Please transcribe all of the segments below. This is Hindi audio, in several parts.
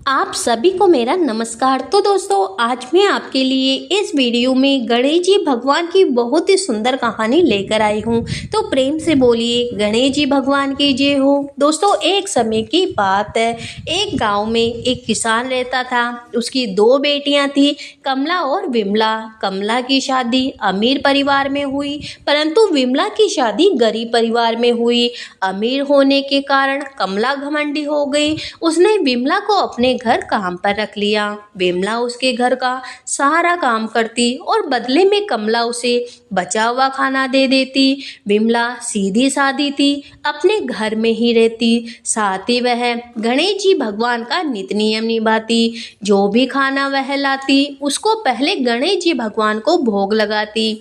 आप सभी को मेरा नमस्कार। तो दोस्तों, आज मैं आपके लिए इस वीडियो में गणेश जी भगवान की बहुत ही सुंदर कहानी लेकर आई हूँ। तो प्रेम से बोलिए गणेश जी भगवान की जय हो। दोस्तों, एक समय की बात है। एक गांव में एक किसान रहता था। उसकी दो बेटियां थी, कमला और विमला। कमला की शादी अमीर परिवार में हुई, परंतु विमला की शादी गरीब परिवार में हुई। अमीर होने के कारण कमला घमंडी हो गई। उसने विमला को अपने घर काम पर रख लिया। विमला उसके घर का सारा काम करती और बदले में कमला उसे बचा हुआ खाना दे देती। विमला सीधी सादी थी, अपने घर में ही रहती, साथ ही वह गणेश जी भगवान का नित्य नियम निभाती। जो भी खाना वह लाती उसको पहले गणेश जी भगवान को भोग लगाती,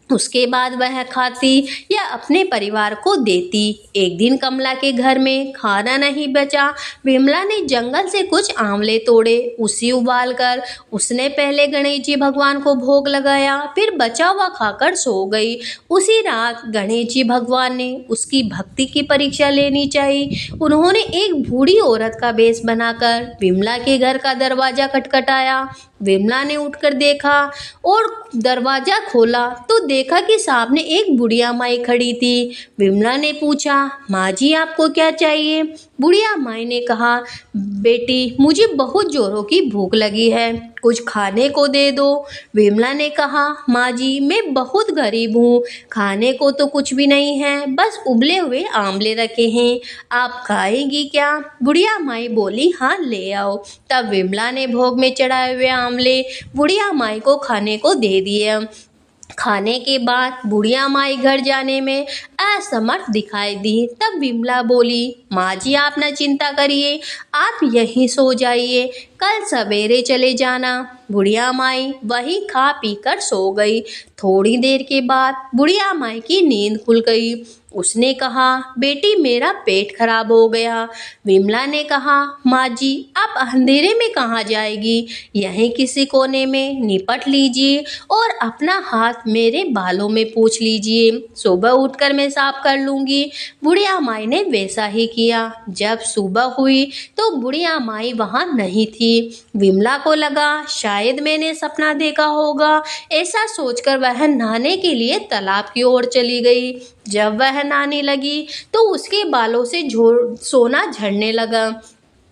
उसके बाद वह खाती या अपने परिवार को देती। एक दिन कमला के घर में खाना नहीं बचा। विमला ने जंगल से कुछ आंवले तोड़े, उसी उबाल कर उसने पहले गणेश जी भगवान को भोग लगाया, फिर बचा हुआ खाकर सो गई। उसी रात गणेश जी भगवान ने उसकी भक्ति की परीक्षा लेनी चाहिए। उन्होंने एक बूढ़ी औरत का वेश बनाकर विमला के घर का दरवाजा खटखटाया। विमला ने उठकर देखा और दरवाजा खोला तो देखा कि सामने एक बुढ़िया माई खड़ी थी। विमला ने पूछा, माँ जी आपको क्या चाहिए? बुढ़िया माई ने कहा, बेटी मुझे बहुत जोरों की भूख लगी है, कुछ खाने को दे दो। विमला ने कहा, माँ जी मैं बहुत गरीब हूँ, खाने को तो कुछ भी नहीं है, बस उबले हुए आंवले रखे हैं, आप खाएंगी क्या? बुढ़िया माई बोली, हाँ ले आओ। तब विमला ने भोग में चढ़ाए हुए आंवले बुढ़िया माई को खाने को दे दिए। खाने के बाद बुढ़िया माई घर जाने में असमर्थ दिखाई दी। तब विमला बोली, माँ जी आप न चिंता करिए, आप यहीं सो जाइए, कल सवेरे चले जाना। बुढ़िया माई वही खा पी कर सो गई। थोड़ी देर के बाद बुढ़िया माई की नींद खुल गई। उसने कहा, बेटी मेरा पेट खराब हो गया। विमला ने कहा, माँ जी आप अंधेरे में कहाँ जाएगी, यहीं किसी कोने में निपट लीजिए और अपना हाथ मेरे बालों में पूछ लीजिए, सुबह उठकर मैं साफ कर लूँगी। बुढ़िया माई ने वैसा ही किया। जब सुबह हुई तो बुढ़िया माई वहाँ नहीं थी। विमला को लगा शायद मैंने सपना देखा होगा। ऐसा सोचकर वह नहाने के लिए तालाब की ओर चली गई। जब वह नहाने लगी तो उसके बालों से सोना झड़ने लगा।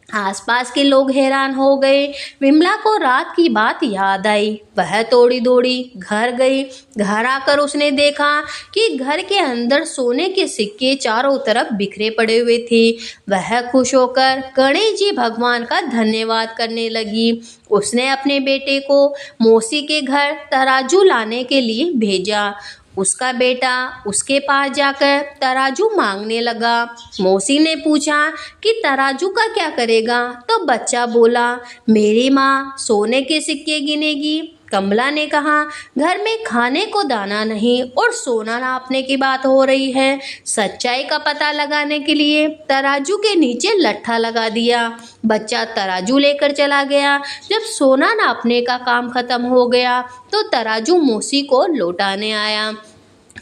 आसपास के लोग हैरान हो गए। विमला को रात की बात याद आई। वह दौड़ी दौड़ी घर गई। घर आकर उसने देखा कि घर के अंदर सोने के सिक्के चारों तरफ बिखरे पड़े हुए थे। वह खुश होकर गणेश जी भगवान का धन्यवाद करने लगी। उसने अपने बेटे को मौसी के घर तराजू लाने के लिए भेजा। उसका बेटा उसके पास जाकर तराजू मांगने लगा। मौसी ने पूछा कि तराजू का क्या करेगा? तो बच्चा बोला, मेरी माँ सोने के सिक्के गिनेगी। कमला ने कहा, घर में खाने को दाना नहीं और सोना नापने की बात हो रही है। सच्चाई का पता लगाने के लिए तराजू के नीचे लट्ठा लगा दिया। बच्चा तराजू लेकर चला गया। जब सोना नापने का काम खत्म हो गया तो तराजू मौसी को लौटाने आया।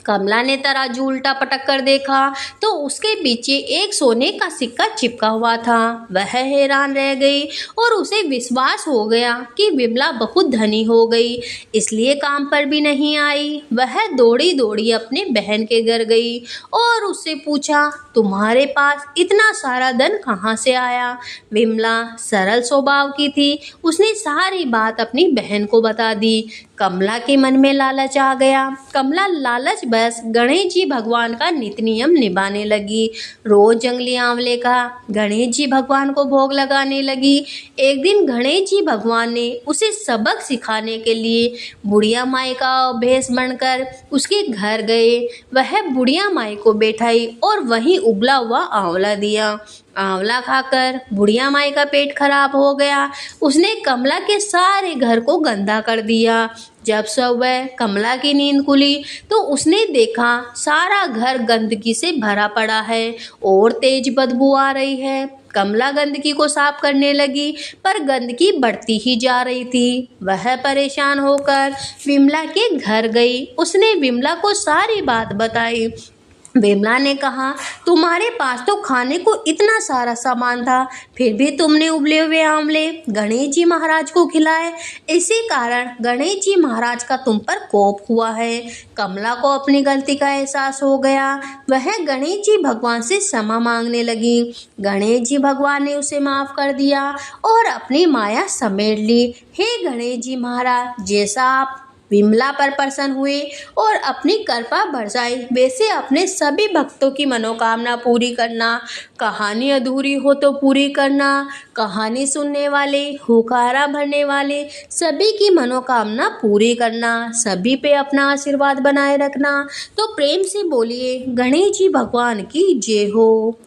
कमला ने तराजू उल्टा पटक कर देखा तो उसके पीछे एक सोने का सिक्का चिपका हुआ था। वह हैरान रह गई और उसे विश्वास हो गया कि विमला बहुत धनी हो गई, इसलिए काम पर भी नहीं आई। वह दौड़ी दौड़ी अपने बहन के घर गई और उससे पूछा, तुम्हारे पास इतना सारा धन कहाँ से आया? विमला सरल स्वभाव की थी। उसने सारी बात अपनी बहन को बता दी। कमला के मन में लालच आ गया। कमला लालच बस गणेश जी भगवान का नित्य नियम निभाने लगी। रोज जंगली आंवले का गणेश जी भगवान को भोग लगाने लगी। एक दिन गणेश जी भगवान ने उसे सबक सिखाने के लिए बुढ़िया माई का भेष बनकर उसके घर गए। वह बुढ़िया माई को बैठाई और वहीं उबला हुआ आंवला दिया। आंवला खाकर बुढ़िया माई का पेट खराब हो गया। उसने कमला के सारे घर को गंदा कर दिया। जब सुबह कमला की नींद खुली तो उसने देखा सारा घर गंदगी से भरा पड़ा है और तेज बदबू आ रही है। कमला गंदगी को साफ करने लगी पर गंदगी बढ़ती ही जा रही थी। वह परेशान होकर विमला के घर गई। उसने विमला को सारी बात बताई। विमला ने कहा, तुम्हारे पास तो खाने को इतना सारा सामान था, फिर भी तुमने उबले हुए आमले गणेश जी महाराज को खिलाए। इसी कारण गणेश जी महाराज का तुम पर कोप हुआ है। कमला को अपनी गलती का एहसास हो गया। वह गणेश जी भगवान से क्षमा मांगने लगी। गणेश जी भगवान ने उसे माफ कर दिया और अपनी माया समेट ली। हे गणेश जी महाराज, जैसा आप विमला पर प्रसन्न हुए और अपनी कृपा बरसाई, वैसे अपने सभी भक्तों की मनोकामना पूरी करना। कहानी अधूरी हो तो पूरी करना। कहानी सुनने वाले, हुकारा भरने वाले सभी की मनोकामना पूरी करना। सभी पे अपना आशीर्वाद बनाए रखना। तो प्रेम से बोलिए गणेश जी भगवान की जय हो।